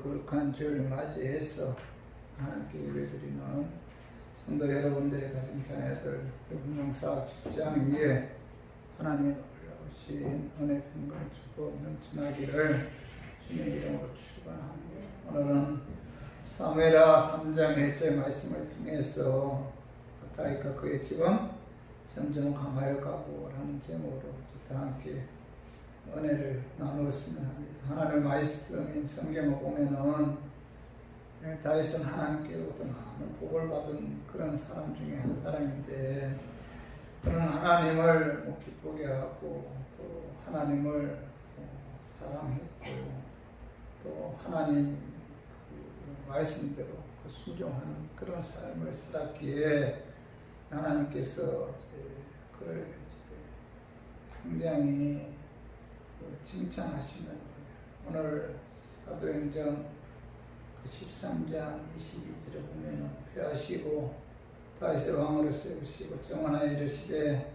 거룩한 주를 맞이해서 하나님께 예배드리는 성도 여러분들의 가진 자녀들 분명사 직장 위에 하나님의 놀라우신 은혜 평강 축복 넘쳐나기를 주님의 이름으로 축원합니다. 오늘은 사무엘하 3장 1절 말씀을 통해서 다윗과 그의 집은 점점 강하여 가고라는 제목으로 다 함께 은혜를 나누었으면 합니다. 하나님의 말씀인 성경을 보면은 다윗은 하나님께로부터 많은 복을 받은 그런 사람 중에 한 사람인데, 그는 하나님을 기쁘게 하고 또 하나님을 사랑했고 또 하나님 말씀대로 순종하는 그런 삶을 살았기에 하나님께서 그를 굉장히 칭찬하시는데, 오늘 사도행전 13장 22절에 보면 표하시고 다윗의 왕으로 세우시고 정언하여 이르시되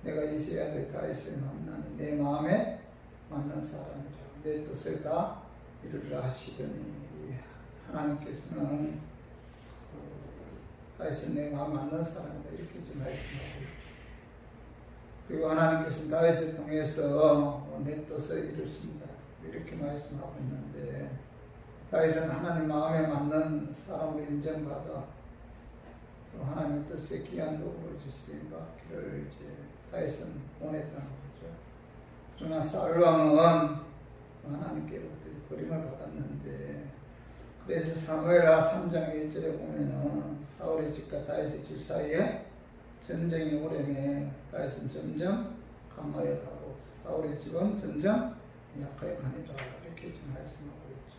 내가 이새의 아들 다윗을 만나니 내 마음에 맞는 사람이라 내 뜻을 다 이루리라 하시더니 하나님께서는 다윗은 내 마음 맞는 사람이다 이렇게 지금 말씀하고 있죠. 그리고 하나님께서는 다윗을 통해서 내 뜻을 이루신다 이렇게 말씀하고 있는데, 다윗은 하나님 마음에 맞는 사람으로 인정받아 또 하나님의 뜻에 귀한 도구로 쓰임 받기를 다윗은 원했다는 거죠. 그러나 사울 왕은 하나님께로부터 버림을 받았는데, 그래서 사무엘하 3장 1절에 보면은 사울의 집과 다윗의 집 사이에 전쟁이 오래매 다윗은 점점 강하여 가고 사울의 집은 점점 약하여 가니라 이렇게 지금 말씀하고 있죠.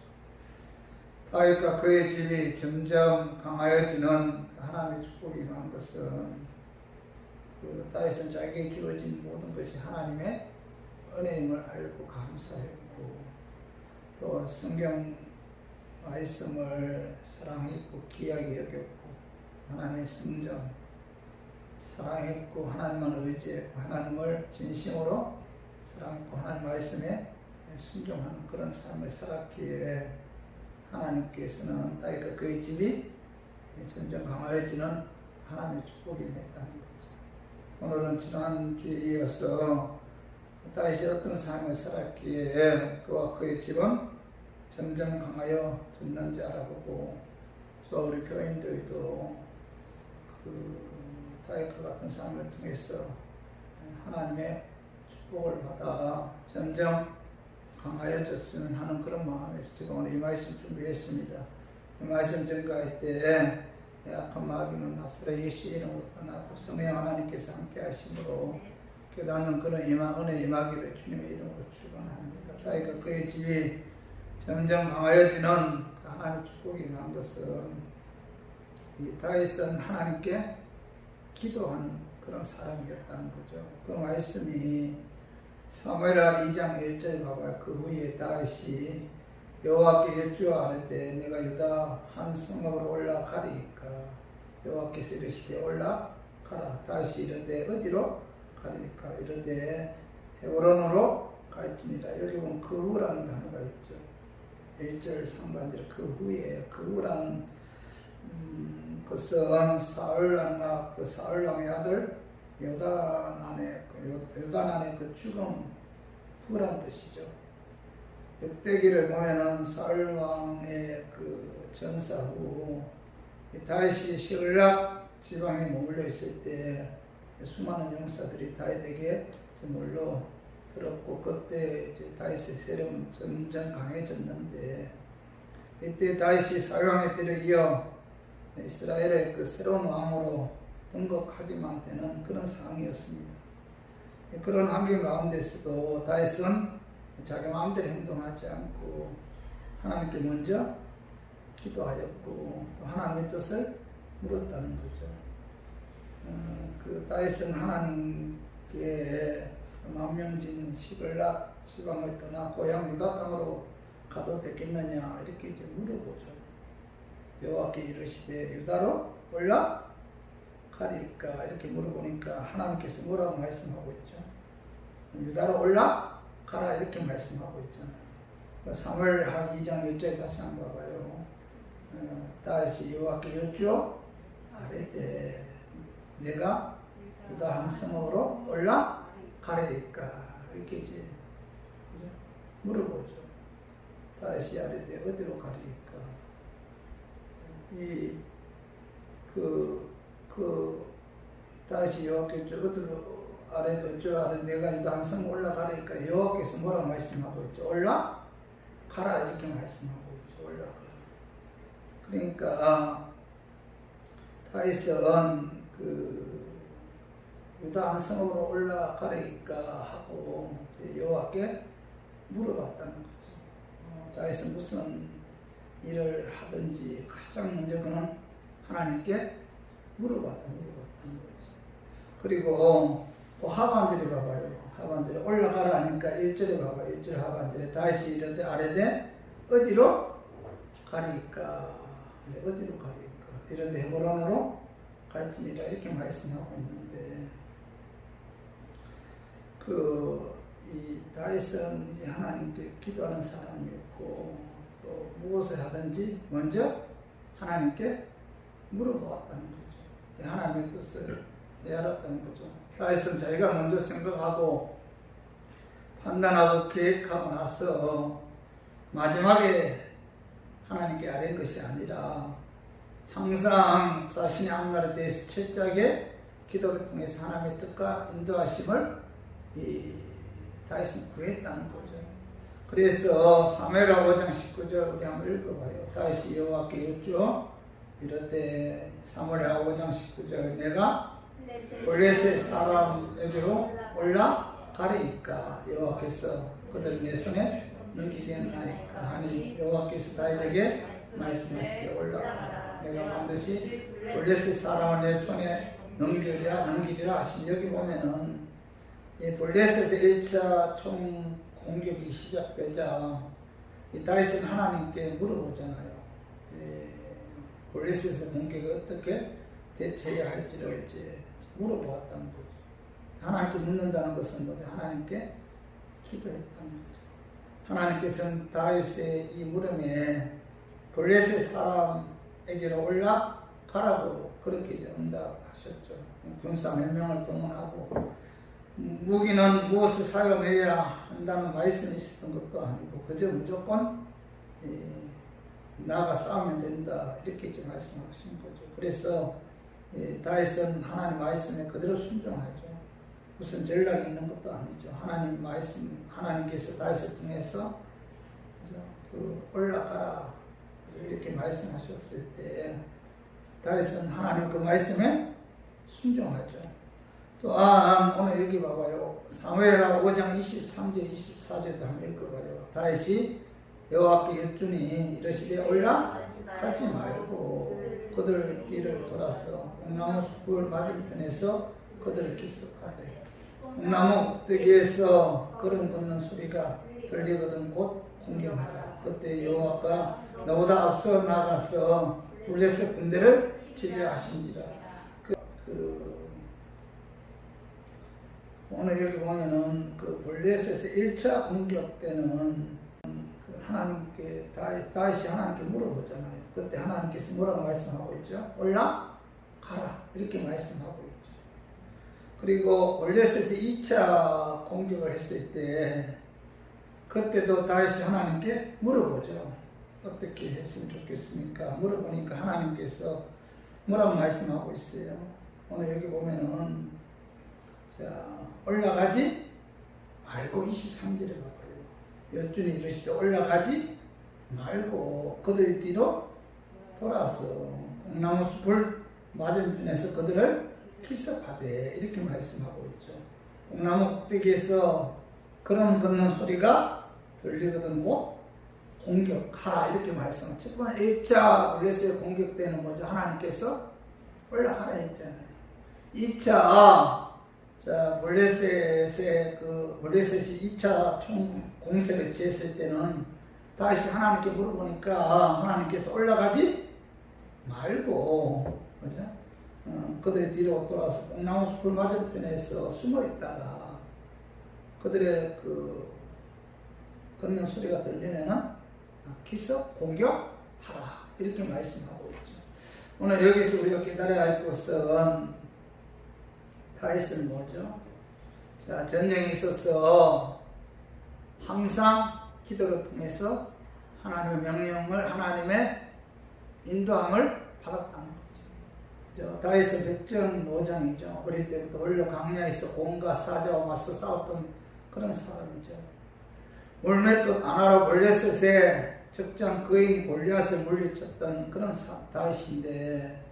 다윗과 그의 집이 점점 강하여지는 하나님의 축복이 임한 것은 다윗은 자기에게 주어진 모든 것이 하나님의 은혜임을 알고 감사했고 또 성경 말씀을 사랑했고 귀하게 여겼고 하나님의 성전 사랑했고 하나님만 의지했고 하나님을 진심으로 사랑했고 하나님 말씀에 순종하는 그런 삶을 살았기에 하나님께서는 다윗과 그의 집이 점점 강하여지는 하나님의 축복이 있다는 거죠. 오늘은 지난주에 이어서 다윗이 어떤 삶을 살았기에 그와 그의 집은 점점 강하여졌는지 알아보고 또 우리 교인들도 다윗과 같은 삶을 통해서 하나님의 축복을 받아 점점 강하여졌으면 하는 그런 마음에서 제가 오늘 이 말씀 준비했습니다. 이 말씀 전가할 때 약한 마귀는 나사렛 예수의 이름으로 떠나고 성령 하나님께서 함께 하심으로 깨닫는 그런 은혜 임하기를 주님의 이름으로 축원합니다. 다윗과 그의 집이 점점 강하여지는 하나님의 축복이 임한 것은 이 다윗은 하나님께 기도하는 그런 사람이었다는 거죠. 그 말씀이 사무엘하 2장 1절 봐봐요. 그 후에 다윗이 여호와께 여쭈어하되 내가 유다 한 성읍으로 올라가리이까 여호와께서 이르시되 올라가라. 다윗이 이르되 어디로 가리이까 이르되 헤브론으로 갈지니라. 여기 보면 그 후라는 단어가 있죠. 1절 상반절 그 후에 그 후라는 그것은 사울왕과 그 사울왕의 아들 요단안의 그 죽음 후란 뜻이죠. 역대기를 보면은 사울왕의 그 전사 후 다윗이 시글락 지방에 머물러 있을 때 수많은 용사들이 다윗에게 몰려 들었고 그때 이제 다윗의 세력은 점점 강해졌는데, 이때 다윗이 사울왕의 때를 이어 이스라엘의 그 새로운 왕으로 등극하기만 되는 그런 상황이었습니다. 그런 환경 가운데서도 다윗은 자기 마음대로 행동하지 않고 하나님께 먼저 기도하였고 또 하나님의 뜻을 물었다는 거죠. 그 다윗은 하나님께 망명진 시글락 지방을 떠나 고향 유다 땅으로 가도 되겠느냐 이렇게 이제 물어보죠. 여호와께 이르시되 유다로 올라가리까 이렇게 물어보니까 하나님께서 뭐라고 말씀하고 있죠? 유다로 올라가라 이렇게 말씀하고 있잖아요. 사무엘하 2장 1절에 다시 한번 봐봐요. 다시 여호와께 여쭈어 아뢰되 내가 유다 한 성읍으로 올라가리까 이렇게 이제 물어보죠. 다시 아뢰되 어디로 가리까? 다시 여호와께 어디로 아뢰되 내가 유다 한 성읍 올라가리까 여호와께서 뭐라고 말씀하고 있죠? 올라가라 이렇게 말씀하고 있죠. 올라가라. 그러니까 다윗은 유다 한 성읍으로 올라가리까 하고 여호와께 물어봤다는 거죠. 다윗은 무슨 일을 하든지 가장 먼저 그는 하나님께 물어봤다는 거죠. 그리고 하반절에 봐봐요. 하반절에 올라가라 하니까 1절에 봐봐요. 1절 하반절에 다윗이 이르되 아뢰되 어디로 가리까? 어디로 가리까? 이런데 헤브론으로 갈지니라 이렇게 말씀하고 있는데 이 다윗은 이제 하나님께 기도하는 사람이었고 또 무엇을 하든지 먼저 하나님께 물어보았다는 거죠. 하나님의 뜻을 알았다는 거죠. 다윗은 자기가 먼저 생각하고 판단하고 계획하고 나서 마지막에 하나님께 아뢰는 것이 아니라 항상 자신의 앞날에 대해서 철저하게 기도를 통해서 하나님의 뜻과 인도하심을 다윗은 구했다는 거죠. 그래서 사무엘하 5장 19절 우리 한번 읽어봐요. 다윗이 여호와께 여쭈어 이르되 사무엘하 5장 19절 내가 블레셋 사람에게로 올라가리까 여호와께서 그들을 내 손에 넘기겠나이까 하니 여호와께서 다윗에게 말씀하시되 올라가라 내가 반드시 블레셋 사람을 내 손에 넘기리라 하신. 여기 보면은 이 블레셋의 1차 총 공격이 시작되자 이 다윗은 하나님께 물어보잖아요. 블레셋의 공격을 어떻게 대처해야 할지를 이제 물어보았다는 거죠. 하나님께 묻는다는 것은 뭐죠? 하나님께 기도했다는 거죠. 하나님께서는 다윗의 이 물음에 블레셋 사람에게로 올라가라고 그렇게 이제 응답하셨죠. 군사 몇 명을 동원하고 무기는 무엇을 사용해야 한다는 말씀이 있었던 것도 아니고 그저 무조건 나가 싸우면 된다 이렇게 이제 말씀하신 거죠. 그래서 다윗은 하나님 말씀에 그대로 순종하죠. 무슨 전략이 있는 것도 아니죠. 하나님 말씀, 하나님께서 다윗을 통해서 올라가라 이렇게 말씀하셨을 때 다윗은 하나님 그 말씀에 순종하죠. 또한 오늘 여기 봐봐요. 사무엘하 5장 23절 24절도 한번 읽어봐요. 다윗이 여호와께 여쭈니 이르시되 올라가지 말고 그들 뒤를 돌아서 옥나무 숲을 맞은편에서 그들을 기습하되 옥나무 꼭대기에서 걸음 걷는 소리가 들리거든 곧 공격하라. 그때 여호와가 너보다 앞서 나가서 블레셋 군대를 지휘하신지라. 오늘 여기 보면은 그 블레셋의 1차 공격 때는 하나님께 다윗이 하나님께 물어보잖아요. 그때 하나님께서 뭐라고 말씀하고 있죠? 올라가라 이렇게 말씀하고 있죠. 그리고 블레셋의 2차 공격을 했을 때 그때도 다윗이 하나님께 물어보죠. 어떻게 했으면 좋겠습니까? 물어보니까 하나님께서 뭐라고 말씀하고 있어요. 오늘 여기 보면은 올라가지 말고 23절에 봐봐요. 여쭈니 이르시되 올라가지 말고 그들 뒤로 돌아서 옥나무 숲을 맞은편에서 그들을 기습하되 이렇게 말씀하고 있죠. 옥나무 꼭대기에서 걸음 걷는 소리가 들리거든 곧 공격하라 이렇게 말씀하죠. 첫 번째 1차 블레셋의 공격 때는 뭐죠? 하나님께서 올라가라 했잖아요. 2차 블레셋이 2차 총 공세를 지었을 때는 다시 하나님께 물어보니까 하나님께서 올라가지 말고 그죠? 그들의 뒤로 돌아서 옥나무 숲을 맞은편에서 숨어 있다가 그들의 걷는 소리가 들리면은 기습 공격하라 이렇게 말씀하고 있죠. 오늘 여기서 우리가 깨달아야 할 것은 다윗은 뭐죠? 자, 전쟁에 있어서 항상 기도를 통해서 하나님의 명령을, 하나님의 인도함을 받았다는 거죠. 다윗은 백전노장이죠. 어릴 때부터 원래 광야에서 온갖 사자와 맞서 싸웠던 그런 사람이죠. 올메톱 아나로 블레셋에 적장 거인 골리앗을 물리쳤던 그런 다윗인데,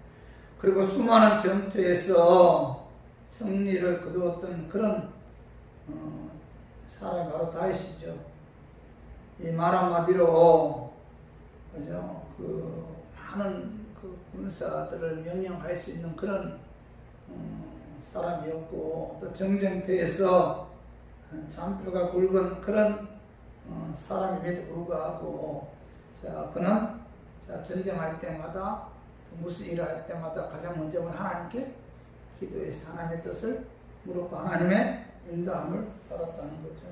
그리고 수많은 전투에서 승리를 거두었던 그런 사람이 바로 다윗이죠. 이 말 한마디로 그죠? 많은 군사들을 명령할 수 있는 그런 사람이었고, 또 정쟁터에서 잔뼈가 굵은 그런 사람임에도 불구하고, 그는 전쟁할 때마다 무슨 일을 할 때마다 가장 먼저 하나님께 기도해서 하나님의 뜻을 물었고 하나님의 인도함을 받았다는 거죠.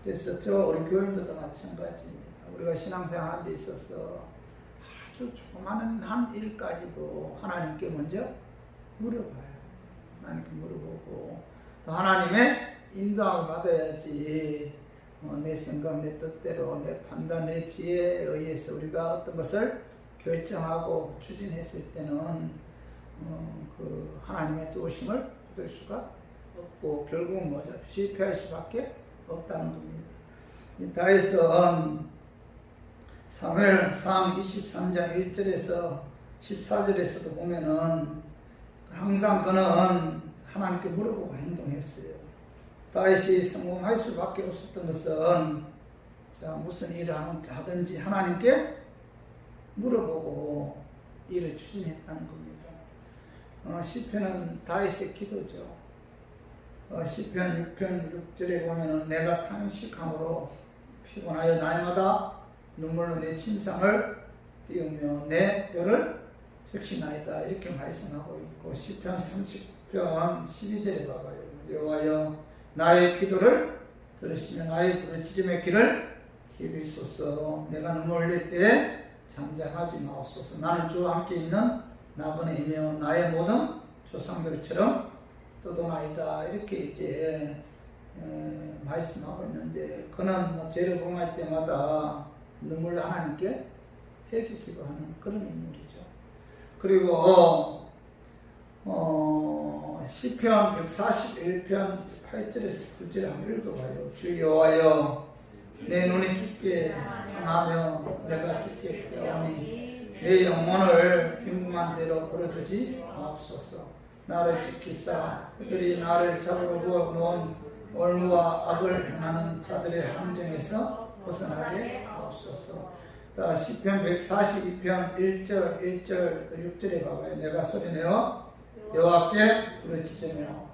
그래서 우리 교인들도 마찬가지입니다. 우리가 신앙생활 하는 데 있어서 아주 조그마한 한 일까지도 하나님께 먼저 물어봐요. 하나님께 물어보고 또 하나님의 인도함을 받아야지 내 생각, 내 뜻대로, 내 판단, 내 지혜에 의해서 우리가 어떤 것을 결정하고 추진했을 때는 하나님의 도우심을 받을 수가 없고 결국은 뭐죠? 실패할 수밖에 없다는 겁니다. 다윗은 사무엘상 23장 1절에서 14절에서도 보면은 항상 그는 하나님께 물어보고 행동했어요. 다윗이 성공할 수밖에 없었던 것은 무슨 일을 하든지 하나님께 물어보고 일을 추진했다는 겁니다. 시편은 다윗의 기도죠. 시편 6편 6절에 보면은 내가 탄식함으로 피곤하여 날마다 눈물로 내 침상을 띄우며 내 뼈를 적시나이다 이렇게 말씀하고 있고, 시편 30편 12절에 봐봐요. 여호와여 나의 기도를 들으시며 나의 부르짖음의 귀를 기울이소서. 내가 눈물 흘릴 때에 잠잠하지 마옵소서. 나는 주와 함께 있는 나그네이며 나의 모든 조상들처럼 떠도나이다 이렇게 이제 말씀하고 있는데, 그는 죄를 범할 때마다 눈물로 하나님께 회개 기도하는 그런 인물이죠. 그리고 시편 141편 8절에서 9절에 한번 읽어봐요. 주 여호와여 내 눈이 주께 향하며 내가 주께 피하오니 내 영혼을 빈궁한 대로 버려두지 마옵소서. 나를 지키사 그들이 나를 잡으러 놓은 올무와 악을 행하는 자들의 함정에서 벗어나게 하옵소서. 시편 142편 1절 6절에 봐봐요. 내가 소리내어 여호와께 부르짖으며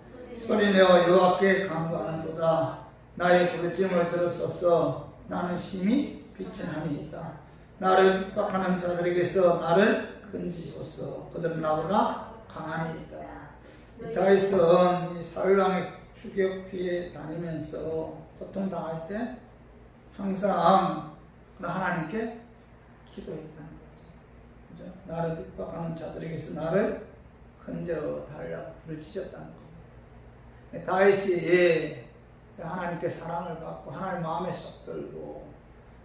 소리내어 여호와께 간구하는도다. 나의 부르짖음을 들으소서. 나는 심히 비천하니이다. 나를 핍박하는 자들에게서 나를 건지소서. 그들은 나보다 강하니이다. 다윗은 이 사울왕의 추격기에 다니면서 고통당할 때 항상 하나님께 기도했다는 거죠. 그죠? 나를 핍박하는 자들에게서 나를 건져 달라고 부르짖었다는 겁니다. 다윗이 하나님께 사랑을 받고 하나님 마음에 쏙 들고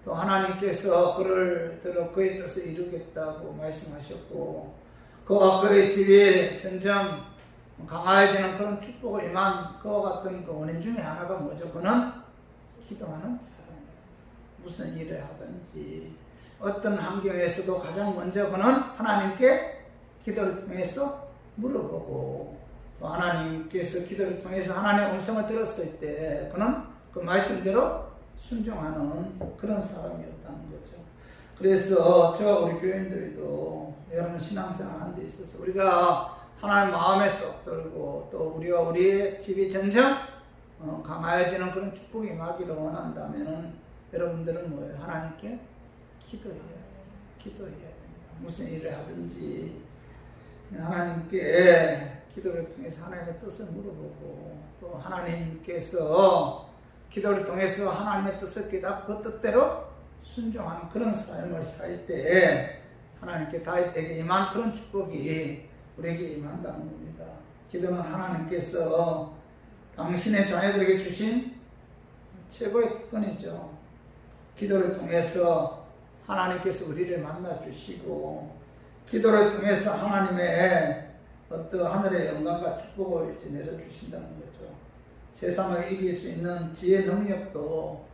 또 하나님께서 그를 들어 그의 뜻을 이루겠다고 말씀하셨고, 그와 그의 집에 점점 강화해지는 그런 축복을 임한 그와 같은 그 원인 중에 하나가 뭐죠? 그는 기도하는 사람입니다. 무슨 일을 하든지 어떤 환경에서도 가장 먼저 그는 하나님께 기도를 통해서 물어보고, 또 하나님께서 기도를 통해서 하나님의 음성을 들었을 때 그는 그 말씀대로 순종하는 그런 사람이었다는 거죠. 그래서 우리 교인들도 여러분 신앙생활 하는 데 있어서 우리가 하나님 마음에 쏙 들고 또 우리와 우리의 집이 점점 강화해지는 그런 축복이 임하기를 원한다면 여러분들은 뭐예요? 하나님께 기도해야 돼요. 기도해야 됩니다. 무슨 일을 하든지 하나님께 기도를 통해서 하나님의 뜻을 물어보고 또 하나님께서 기도를 통해서 하나님의 뜻을 깨닫고 그 뜻대로 순종하는 그런 삶을 살 때 하나님께 다윗에게 임한 그런 축복이 우리에게 임한다는 겁니다. 기도는 하나님께서 당신의 자녀들에게 주신 최고의 특권이죠. 기도를 통해서 하나님께서 우리를 만나 주시고 기도를 통해서 하나님의 어떤 하늘의 영광과 축복을 이제 내려주신다는 거죠. 세상을 이길 수 있는 지혜 능력도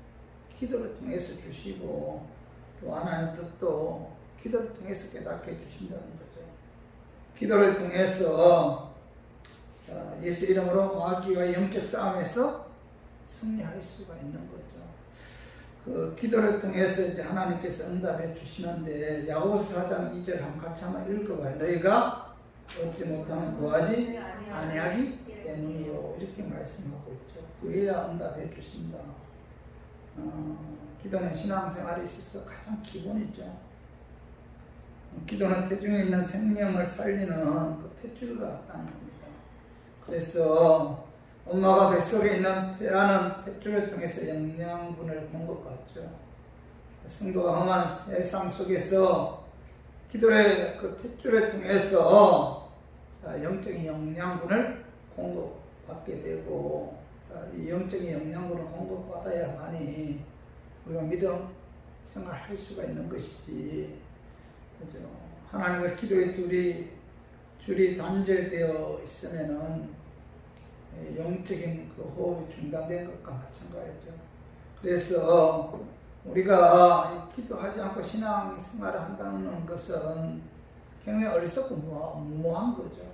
기도를 통해서 주시고 또 하나님의 뜻도 기도를 통해서 깨닫게 해주신다는 거죠. 기도를 통해서 예수 이름으로 마귀와 영적 싸움에서 승리할 수가 있는 거죠. 그 기도를 통해서 이제 하나님께서 응답해 주시는데 야고보서 4장 2절 한번 같이 한번 읽어봐요. 너희가 얻지 못하면 구하지 아니하기 때문이요. 이렇게 말씀하고 있죠. 구해야 응답해 주신다. 기도는 신앙생활에 있어서 가장 기본이죠. 기도는 태중에 있는 생명을 살리는 그 탯줄 같다는 겁니다. 그래서 엄마가 뱃속에 있는 태아는 탯줄을 통해서 영양분을 공급받죠. 성도가 험한 세상 속에서 기도의 그 탯줄을 통해서 영적인 영양분을 공급받게 되고 이 영적인 영양분을 공급받아야만이 우리가 믿음 생활할 수가 있는 것이지. 그죠? 하나님과 기도의 줄이 단절되어 있으면은 영적인 그 호흡이 중단된 것과 마찬가지죠. 그래서 우리가 기도하지 않고 신앙생활을 한다는 것은 굉장히 어리석고 무모한 거죠.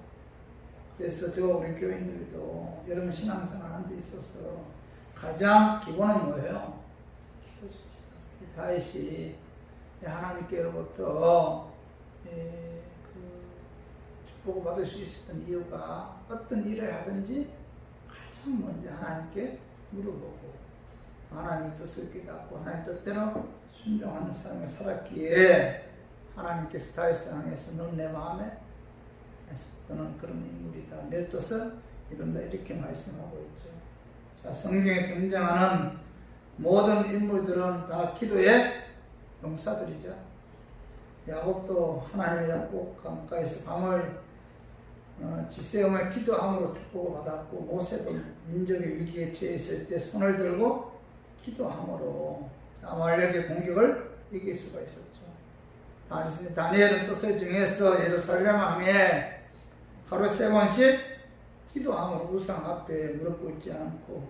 그래서 우리 교인들도 여러분 신앙생활 하는 데 있어서 가장 기본은 뭐예요? 기도죠. 다윗이 하나님께로부터 축복을 받을 수 있었던 이유가 어떤 일을 하든지 가장 먼저 하나님께 물어보고 하나님의 뜻을 깨닫고 하나님 뜻대로 순종하는 삶을 살았기에 하나님께서 다윗을 향해서 넌 내 마음에 너는 그런 인물이다. 내 뜻을 이룬다. 이렇게 말씀하고 있죠. 자, 성경에 등장하는 모든 인물들은 다 기도의 용사들이죠. 야곱도 하나님의 약속 강가에서 밤을 지새움을 기도함으로 축복을 받았고 모세도 민족의 위기에 처했을 때 손을 들고 기도함으로 아말렉의 공격을 이길 수가 있었죠. 다니엘은 뜻을 정해서 예루살렘 항에 하루 3번씩 기도함으로 우상 앞에 무릎 꿇지 않고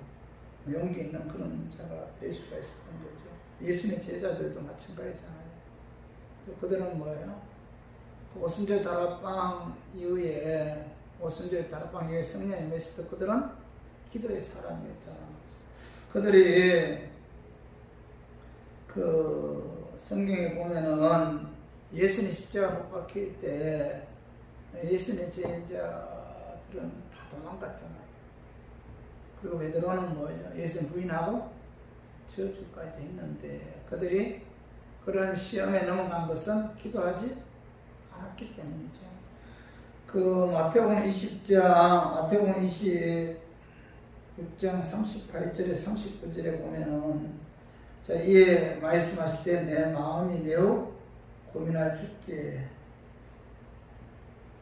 용기 있는 그런 자가 될 수가 있었던 거죠. 예수님의 제자들도 마찬가지잖아요. 그들은 뭐예요? 오순절 다락방 이후에 성령의 메시지 그들은 기도의 사람이었잖아요. 그들이 그 성경에 보면은 예수님 십자가 못 박힐 때 예수님의 제자들은 다 도망갔잖아요. 그리고 베드로는 뭐예요? 예수님 부인하고 저주까지 했는데 그들이 그런 시험에 넘어간 것은 기도하지 않았기 때문이죠. 그 마태복음 26장 38절에 39절에 보면은 자, 이에 말씀하시되 내 마음이 매우 고민하여 죽게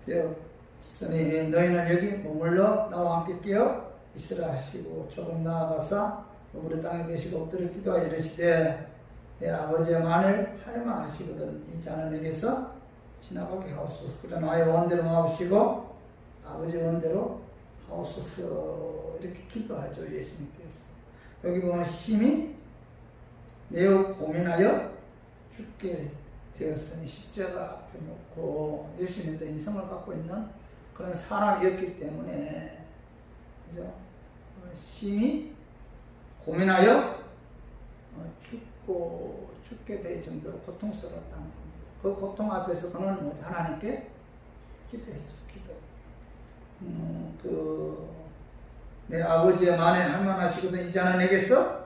되었으니 너희는 여기 머물러 나와 함께 깨어 있으라 하시고 조금 나아가사 우리 땅에 계시고 엎드려 기도하여 이르시되 내 아버지의 만을 할만하시거든 이 자는 내게서 지나가게 하옵소서. 그러나 나의 원대로 하옵시고 아버지 원대로 하옵소서. 이렇게 기도하죠. 예수님께서. 여기 보면 심히 매우 고민하여 죽게 되었으니 십자가 앞에 놓고 예수님도 인성을 갖고 있는 그런 사람이었기 때문에 그죠? 심히 고민하여 죽게 될 정도로 고통스러웠다는 겁니다. 그 고통 앞에서 그는 하나님께 기도했죠. 내 아버지의 만에 할만하시거든 이 자는 내게서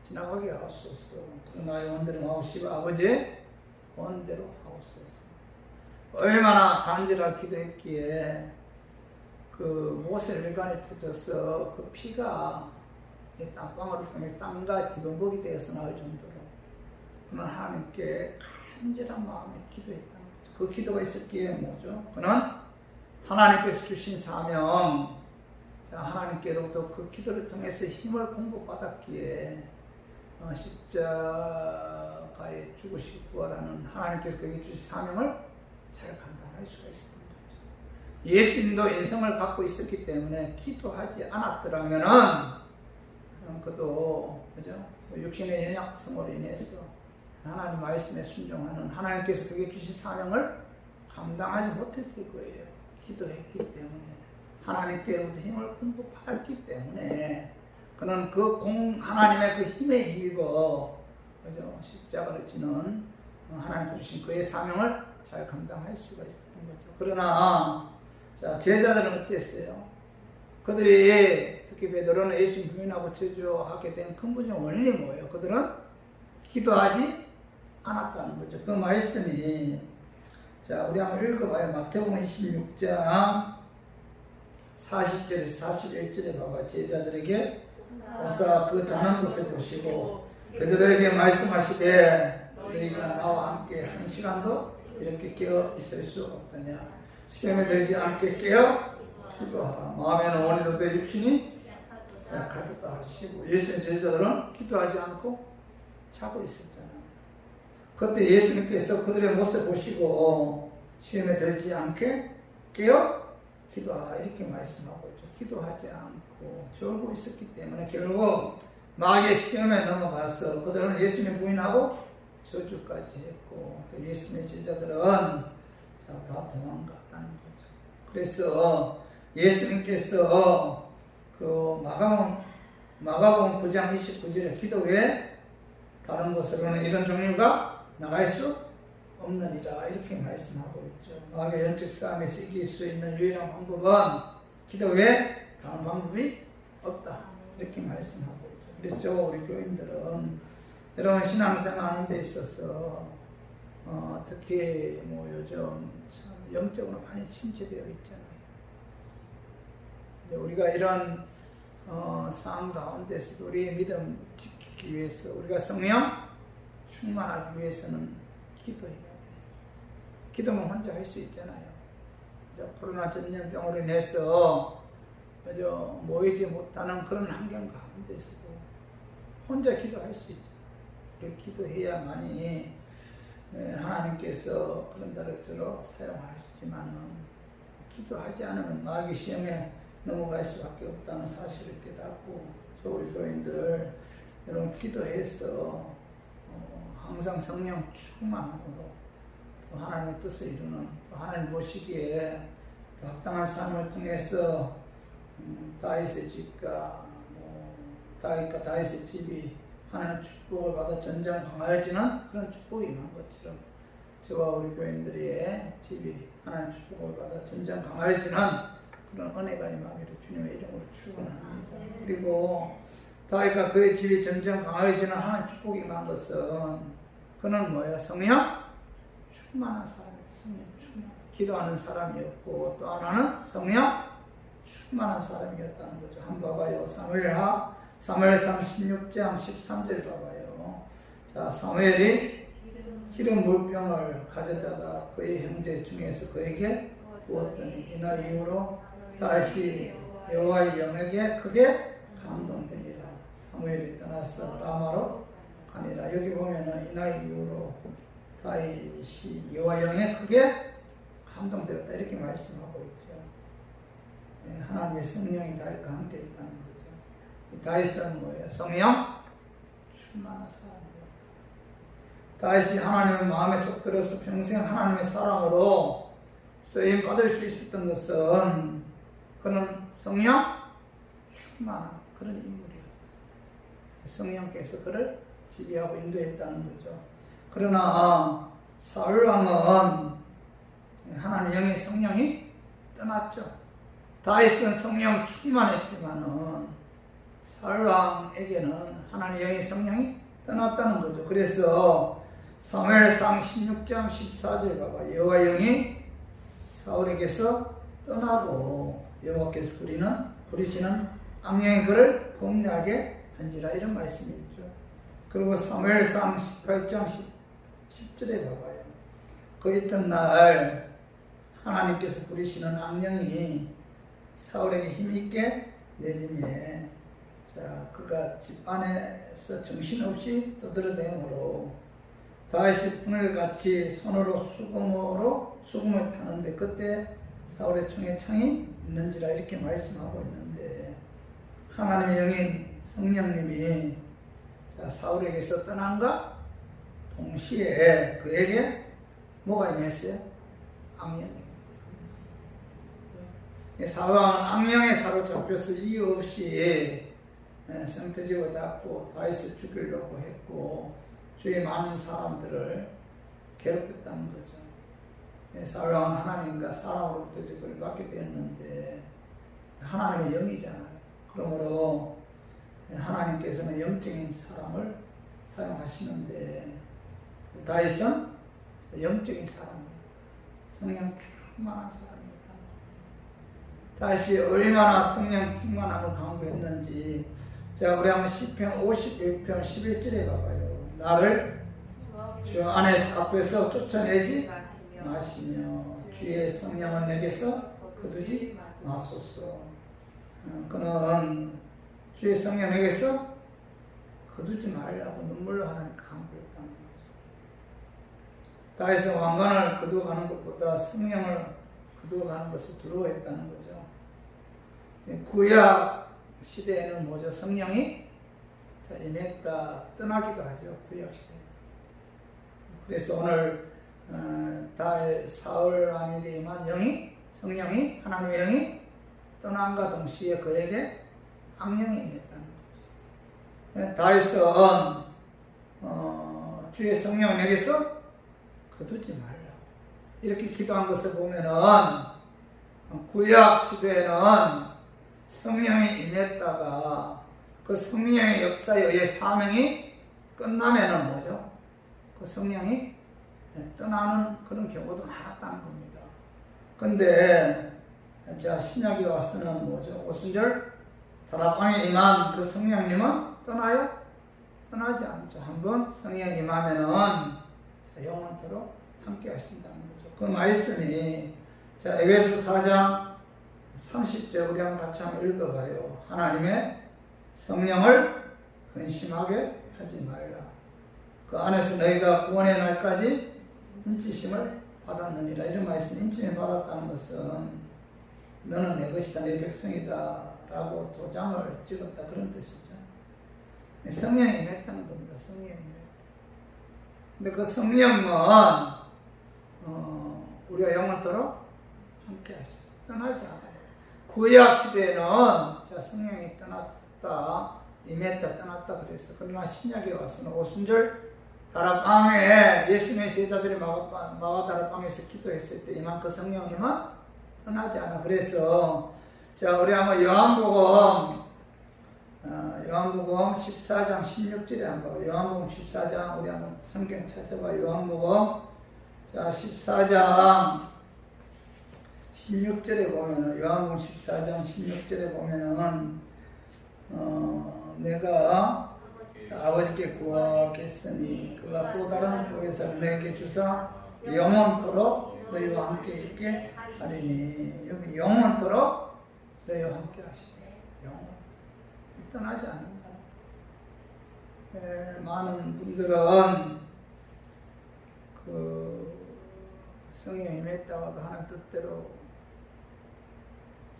지나가게 하옵소서. 나의 원대로 하옵시고 아버지의 원대로 하옵소서. 얼마나 간절하게 기도했기에 그 모세 혈관에 터져서 그 피가 이 땀방울을 통해 땅과 뒤범벅이 되어서 나올 정도로 그는 하나님께 간절한 마음에 기도했다는 거죠. 그 기도가 있었기에 뭐죠? 그는 하나님께서 주신 사명, 하나님께로부터 그 기도를 통해서 힘을 공급받았기에 십자가에 죽으시고 부활하는 하나님께서 그에게 주신 사명을 잘 감당할 수가 있었던 거죠. 예수님도 인성을 갖고 있었기 때문에 기도하지 않았더라면은 그도 그죠? 육신의 연약성으로 인해서 하나님 말씀에 순종하는 하나님께서 그에게 주신 사명을 감당하지 못했을 거예요. 기도했기 때문에 하나님께로부터 힘을 공급받았기 때문에 그는 하나님의 그 힘에 힘입어 그죠? 십자가를 지는 하나님 주신 그의 사명을 잘 감당할 수가 있었던 거죠. 그러나 제자들은 어땠어요? 그들이 특히 베드로는 예수님 부인하고 저주하게 된 근본적 원인이 뭐예요? 그들은 기도하지 않았다는 거죠. 그 말씀이 우리 한번 읽어봐요. 마태복음 26장 40절에서 41절에 봐봐. 제자들에게 오사 그 자는 것을 보시고 베드로에게 말씀하시되 너희가 나와 함께 한 시간도 이렇게 깨어 있을 수 없더냐. 시험에 들지 않게 깨어 기도하라. 마음에는 원이로도 육신이 약하다 하시고 예수님 제자들은 기도하지 않고 자고 있었잖아요. 그때 예수님께서 그들의 모습을 보시고 시험에 들지 않게 깨어 기도하라 이렇게 말씀하고 있죠. 기도하지 않고 졸고 있었기 때문에 결국 마귀의 시험에 넘어가서 그들은 예수님 부인하고 저주까지 했고 또 예수님의 제자들은 다 도망갔다는 거죠. 그래서 예수님께서 그 마가복음 9장 29절에 기도 외에 다른 곳으로는 이런 종류가 나갈 수 없느니라 이렇게 말씀하고 있죠. 마귀의 영적 싸움에서 이길 수 있는 유일한 방법은 기도 외에 다른 방법이 없다 이렇게 말씀하고 있죠. 그래서 우리 교인들은 여러분 신앙생활 하는 데 있어서 특히 요즘 참 영적으로 많이 침체되어 있잖아요. 우리가 이런 상황 가운데서도 우리의 믿음 지키기 위해서 우리가 성령 충만하기 위해서는 기도해야 돼요. 기도는 혼자 할 수 있잖아요. 코로나 전염병으로 인해서 모이지 못하는 그런 환경 가운데서도 혼자 기도할 수 있잖아요. 기도해야만이 하나님께서 그런 다르처럼 사용하시지만은 기도하지 않으면 마귀 시험에 넘어갈 수밖에 없다는 사실을 깨닫고 우리 교인들 여러분 기도해서 항상 성령 충만함으로 또 하나님의 뜻을 이루는 또 하나님 보시기에 또 합당한 삶을 통해서 다윗의 집과 다윗과 다윗의 집이 하나님 축복을 받아 전쟁 강하여지는 그런 축복이 임한 것처럼 저와 우리 교인들의 집이 하나님 축복을 받아 전쟁 강하여지는 그런 은혜가 임하기를 주님의 이름으로 축원합니다. 그리고 다윗과 그의 집이 전쟁 강하여지는 하나님 축복이 임한 것은 그는 뭐예요? 성령 충만한 사람이에요. 성령 충만. 기도하는 사람이었고 또 하나는 성령 충만한 사람이었다는 거죠. 한번 봐봐요. 사무엘상 16장 13절 봐봐요. 사무엘이 기름 물병을 가져다가 그의 형제 중에서 그에게 부었더니 이날 이후로 다시 여호와의 영에게 크게 감동되니라. 사무엘이 떠나서 라마로 가니라. 여기 보면은 이날 이후로 다윗이 여호와의 영에 크게 감동되었다 이렇게 말씀하고 있죠. 하나님의 성령이 다윗과 함께 있다는 거죠. 다윗은 뭐예요? 성령 충만한 사람이었다. 다윗이 하나님의 마음에 쏙 들어서 평생 하나님의 사랑으로 쓰임 받을 수 있었던 것은 그는 성령 충만한 그런 인물이었다. 성령께서 그를 지배하고 인도했다는 거죠. 그러나 사울 왕은 하나님 영의 성령이 떠났죠. 다윗은 성령 충만했지만은 사울 왕에게는 하나님 영의 성령이 떠났다는 거죠. 그래서 사무엘상 16장 14절 봐봐. 여호와 영이 사울에게서 떠나고 여호와께서 부리시는 악령이 그를 범죄하게 한지라 이런 말씀이 있죠. 그리고 사무엘상 18장 10절에 봐봐요. 그 이튿날 하나님께서 부리시는 악령이 사울에게 힘있게 내림에 그가 집 안에서 정신없이 떠들어대므로 다시 오늘같이 손으로 수금을 타는데 그때 사울의 총에 창이 있는지라 이렇게 말씀하고 있는데 하나님의 영인 성령님이 사울에게서 떠난가 동시에 그에게 뭐가 임했어요? 악령입니다. 사울은 악령에 사로잡혀서 이유 없이 성태지고 닫고 다윗을 죽이려고 했고 주위 많은 사람들을 괴롭혔다는 거죠. 사울은 하나님과 사람으로부터 적을 받게 되었는데 하나님의 영이잖아요. 그러므로 하나님께서는 영적인 사람을 사용하시는데 다윗은 영적인 사람입니다. 성령 충만한 사람입니다. 다시 얼마나 성령 충만함을 강구했는지 우리 한번 시편 51편 11절에 봐봐요. 나를 주 안에서 앞에서 쫓아내지 마시며 주의 성령은 내게서 거두지 마소서. 그는 주의 성령에게서 거두지 말라고 눈물로 하나님께 강구했다는 거죠. 다윗은 왕관을 거두어가는 것보다 성령을 거두어가는 것을 두려워했다는 거죠. 구약 시대에는 뭐죠? 성령이 임했다 떠나기도 하죠. 구약 시대. 그래서 오늘 사울 왕에게 임한 성령이 하나님의 영이 떠남과 동시에 그에게 악령이 임했다는 거죠. 다윗은 주의 성령에게서 거두지 말라 이렇게 기도한 것을 보면은 구약 시대에는 성령이 임했다가 그 성령의 역사에 의해 사명이 끝나면은 뭐죠? 그 성령이 떠나는 그런 경우도 많았다는 겁니다. 근데 신약에 와서는 뭐죠? 오순절 다락방에 임한 그 성령님은 떠나요? 떠나지 않죠. 한번 성령이 임하면은 영원토록 함께 하신다는 거죠. 그 말씀이 에베소 4장 30절 우리 한번 같이 한번 읽어봐요. 하나님의 성령을 근심하게 하지 말라. 그 안에서 너희가 구원의 날까지 인치심을 받았느니라. 이런 말씀, 인침을 받았다는 것은 너는 내 것이다, 내 백성이다 라고 도장을 찍었다 그런 뜻이죠. 성령이 임했다는 겁니다. 성령이 임했다. 근데 그 성령은 우리가 영원토록 함께 하시죠. 떠나지 않아요. 구약 시대에는 성령이 떠났다, 임했다, 떠났다 그랬어. 그러나 신약에 와서는 오순절 다락방에 예수님의 제자들이 마가다락방에서 기도했을 때 임한 그 성령님은 떠나지 않아. 그래서 우리 한번 요한복음 14장 16절에 한번 요한복음 14장 우리 한번 성경 찾아봐. 요한복음 14장 16절에 보면은 요한복음 14장 16절에 보면은 내가 아버지께 구하겠으니 그가 또 다른 보혜사를 너에게 주사 영원토록 너희와 함께 있게 하리니. 여기 영원토록 너희와 함께 하시네. 영원 떠나지 않는다. 많은 분들은 그 성령이 임했다가도 하나님 뜻대로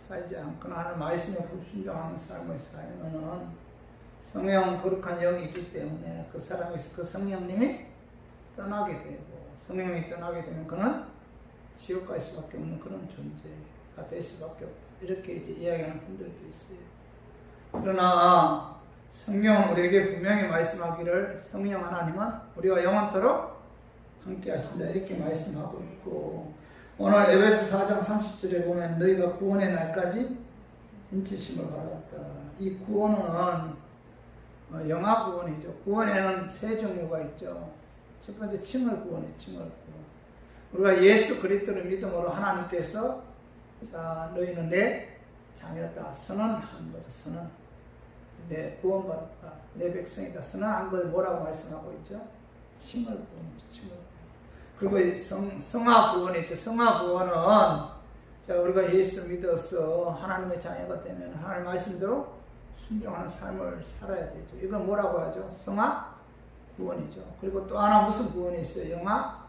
살지 않거나 하나님 말씀에 불순종하는 삶을 살면은 성령은 거룩한 영이기 때문에 그 사람에서 그 성령님이 떠나게 되고, 성령이 떠나게 되면 그는 지옥 갈 수밖에 없는 그런 존재가 될 수밖에 없다. 이렇게 이제 이야기하는 분들도 있어요. 그러나 성경은 우리에게 분명히 말씀하기를 성령 하나님은 우리와 영원토록 함께 하신다 이렇게 말씀하고 있고, 오늘 에베소 4장 30절에 보면 너희가 구원의 날까지 인치심을 받았다. 이 구원은 영화 구원이죠. 구원에는 세 종류가 있죠. 첫 번째 칭을 구원이에요. 칭을 구원. 우리가 예수 그리스도를 믿음으로 하나님께서 너희는 내 자녀다 선언한 거죠. 선언. 내 구원받았다. 내 백성이다. 선언한 걸 뭐라고 말씀하고 있죠? 칭을 구원이죠. 칭을. 그리고 이 성화 구원이 있죠. 성화 구원은 자, 우리가 예수 믿어서 하나님의 자녀가 되면 하나님 말씀대로 순종하는 삶을 살아야 되죠. 이건 뭐라고 하죠? 성화 구원이죠. 그리고 또 하나 무슨 구원이 있어요? 영화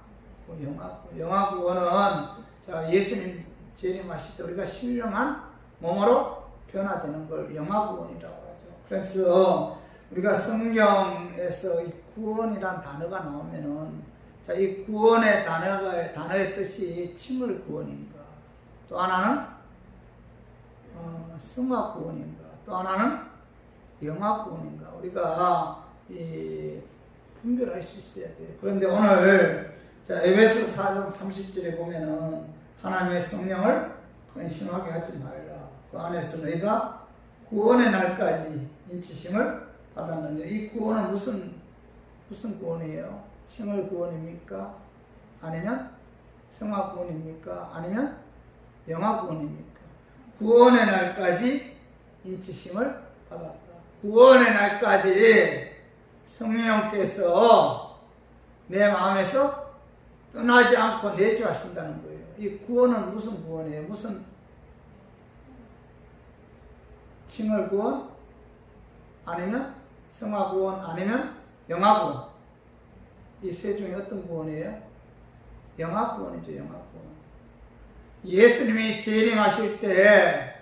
구원은 자, 예수님 재림하실 때 우리가 신령한 몸으로 변화되는 걸 영화 구원이라고 하죠. 그래서 우리가 성경에서 이 구원이란 단어가 나오면은 자, 이 구원의 단어의 뜻이 칭을 구원인가, 또 하나는 성화 구원인가, 또 하나는 영화 구원인가, 우리가 이 분별할 수 있어야 돼요. 그런데 오늘 자, 에베소 4장 30절에 보면은 하나님의 성령을 근심하게 하지 말라. 그 안에서 너희가 구원의 날까지 인치심을 받았는데, 이 구원은 무슨 구원이에요? 칭을 구원입니까? 아니면 성화 구원입니까? 아니면 영화 구원입니까? 구원의 날까지 인치심을 받았다. 구원의 날까지 성령께서 내 마음에서 떠나지 않고 내주하신다는 거예요. 이 구원은 무슨 구원이에요? 무슨 칭을 구원? 아니면 성화 구원? 아니면 영화 구원? 이 세 중에 어떤 구원이에요? 영화 구원이죠. 영화 구원. 예수님이 재림하실 때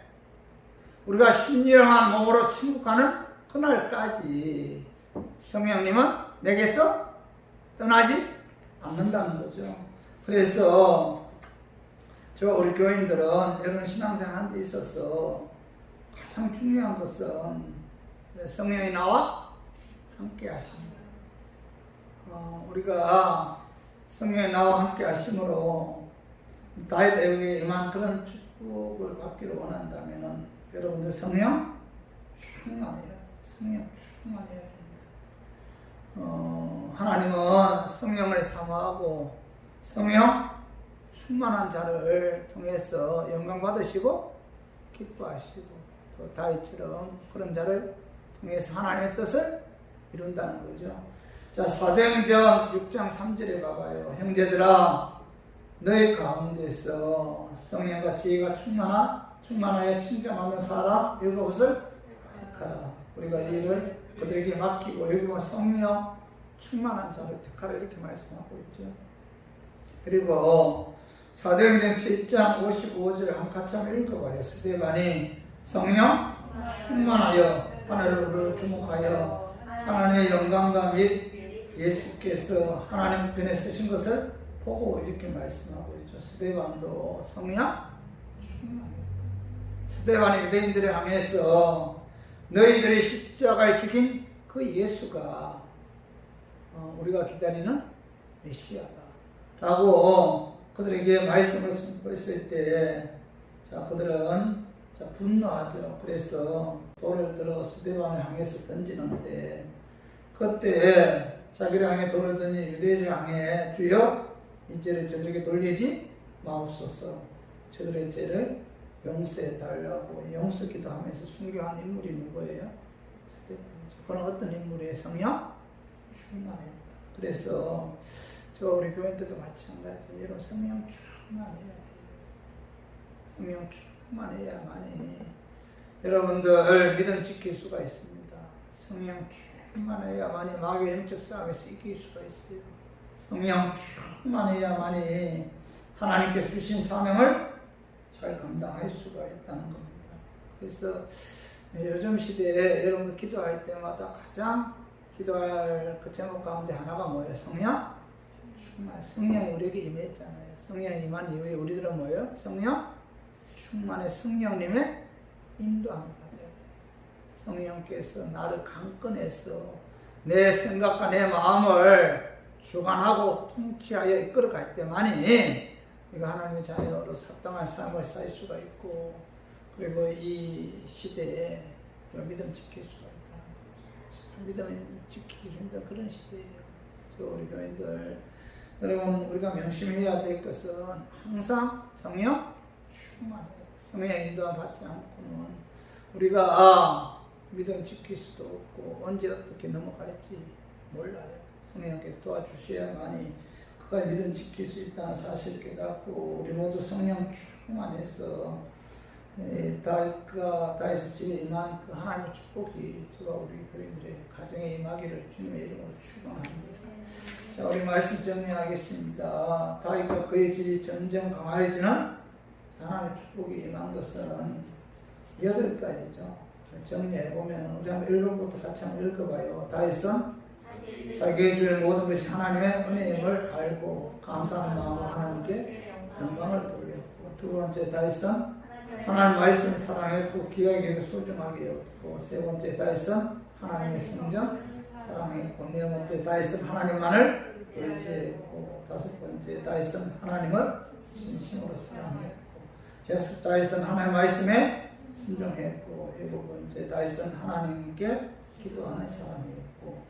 우리가 신령한 몸으로 침묵하는 그날까지 성령님은 내게서 떠나지 않는다는 거죠. 그래서 우리 교인들은 여러분 신앙생활 하는 데 있어서 가장 중요한 것은 성령이 나와 함께 하십니다. 우리가 성령이 나와 함께 하심으로 다윗에게 임한 그런 축복을 받기를 원한다면 여러분들 성령 충만해야 돼요. 성령 충만해야 됩니다. 하나님은 성령을 사모하고 성령 충만한 자를 통해서 영광 받으시고 기뻐하시고, 또 다윗처럼 그런 자를 통해서 하나님의 뜻을 이룬다는 거죠. 자, 사도행전 6장 3절에 봐봐요. 형제들아, 너희 가운데서 성령과 지혜가 충만하여 칭찬받는 사람 7을 택하라. 우리가 이 일을 그들에게 맡기고 여기가 성령 충만한 자를 택하라, 이렇게 말씀하고 있죠. 그리고 사도행전 7장 55절 한 같이 한번 읽어봐요. 스데반이 성령 충만하여 하늘을 주목하여 하나님의 영광과 및 예수께서 하나님 편에 쓰신 것을 보고 이렇게 말씀하고 있죠. 스데반도 성령 충만했다. 스데반이 유대인들을 향해서 너희들이 십자가에 죽인 그 예수가 우리가 기다리는 메시아다 라고 그들에게 말씀을 선포했을 때, 자, 그들은 분노하죠. 그래서 돌을 들어 스데반을 향해서 던지는데, 그때 자기를 향해 돌을 던진 유대인을 향해 주여 이 죄를 저들에게 돌리지 마옵소서, 저들의 죄를 용서해 달라고 용서 기도하면서 순교한 인물이 누구예요? 스데반이죠. 그는 어떤 인물이에요? 성령 충만했다. 그래서 우리 교인들도 마찬가지. 여러분 성령 충만해야 돼요. 성령 충만해야만이 여러분들 믿음 지킬 수가 있습니다. 성령 충만해야만이 마귀의 영적 싸움에서 이길 수가 있어요. 성령 충만해야만이 하나님께서 주신 사명을 잘 감당할 수가 있다는 겁니다. 그래서 요즘 시대에 여러분들 기도할 때마다 가장 기도할 그 제목 가운데 하나가 뭐예요? 성령 충만. 성령이 우리에게 임했잖아요. 성령이 임한 이후에 우리들은 뭐예요? 성령 충만의 성령님의 인도함을 받아야 돼요. 성령께서 나를 강건해서 내 생각과 내 마음을 주관하고 통치하여 이끌어갈 때만이 우리가 하나님의 자녀로 합당한 삶을 살 수가 있고, 그리고 이 시대에 믿음 지킬 수가 있다. 믿음 지키기 힘든 그런 시대예요. 우리 교인들 여러분, 우리가 명심해야 될 것은 항상 성령 충만해야 돼. 성령의 인도함 받지 않고는 우리가 믿음 지킬 수도 없고 언제 어떻게 넘어갈지 몰라요. 성령께서 도와주셔야만이 그까지 믿음 지킬 수 있다는 사실 깨닫고 우리 모두 성령 충만해서 다윗의 집에 임한 그 하나님의 축복이 저와 우리 교인들의 가정에 임하기를 주님의 이름으로 축원합니다. 자, 우리 말씀 정리하겠습니다. 다윗과 그의 집이 점점 강하여지는 하나님의 축복이 임한 것은 8가지죠. 정리해보면 우리 한번 1번부터 같이 한번 읽어봐요. 다윗은 자기의 주의 모든 것이 하나님의 은혜임을 알고 감사하는 마음으로 하나님께 영광을 돌렸고, 두 번째 다윗은 하나님 말씀을 사랑했고 귀하게 소중하게 여겼고, 세 번째 다윗은 하나님의 성전 사랑했고, 네 번째 다윗은 하나님만을 의지했고, 다섯 번째 다윗은 하나님을 진심으로 사랑했고, 여섯 다윗은 하나님 말씀에 순종했고, 일곱 번째 다윗은 하나님께 기도하는 사람이었고,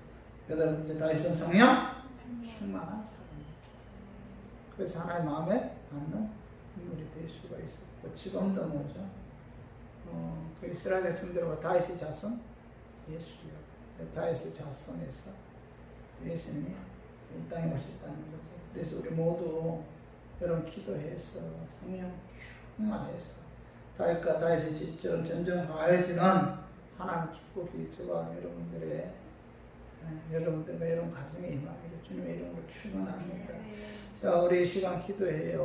여덟 번째 다윗은 성령 충만한 사람이었고, 그래서 하나님 마음에 맞는 인물이 될 수가 있었고, 지금도 뭐죠? 그 이스라엘 백성들과 다윗의 자손 예수요. 다윗의 자손에서 예수님이 이 땅에 오셨다는 거죠. 그래서 우리 모두 여러분 기도해서 성령 충만해서 다윗과 다윗의 집처럼 점점 강해지는 하나님 축복이 저와 여러분들과 여러분 가정에 임하기를 주님의 이름으로 축원합니다. 자, 우리 이 시간 기도해요.